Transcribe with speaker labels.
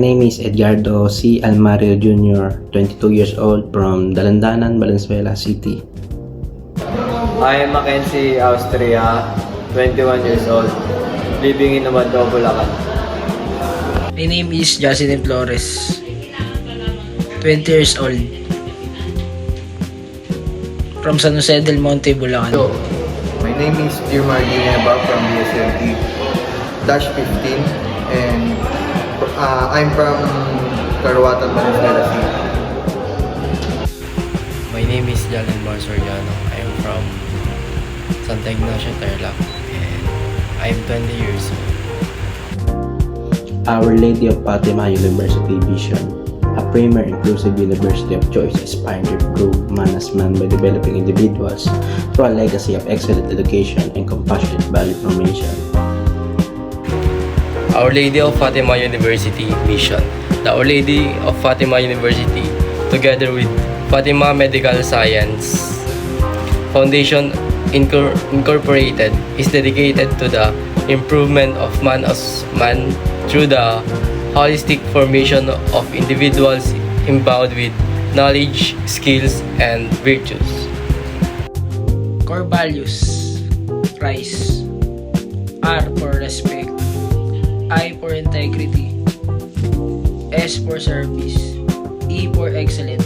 Speaker 1: name is Edgardo C. Almario Jr., 22 years old from Dalandanan, Valenzuela City.
Speaker 2: I am Mackenzie Austria, 21 years old, living in Umado, Bulacan.
Speaker 3: My name is Jocelyn Flores, 20 years old, from San Jose del Monte, Bulacan.
Speaker 4: Hello, my name is Jumar Gineba from BSMT-15 and I'm from Karuatan, Valenzuela City.
Speaker 5: My name is Jalen Mar Soriano. I am from Santa Ignacia, Tarlac, and I am 20 years old.
Speaker 1: Our Lady of Fatima University Vision, a premier inclusive university of choice aspiring to improve management by developing individuals through a legacy of excellent education and compassionate value formation.
Speaker 5: Our Lady of Fatima University mission. The Our Lady of Fatima University, together with Fatima Medical Science Foundation Incorporated, is dedicated to the improvement of man as man through the holistic formation of individuals endowed with knowledge, skills, and virtues.
Speaker 3: Core values: RISE. R for respect, I for integrity, S for service, E for excellent,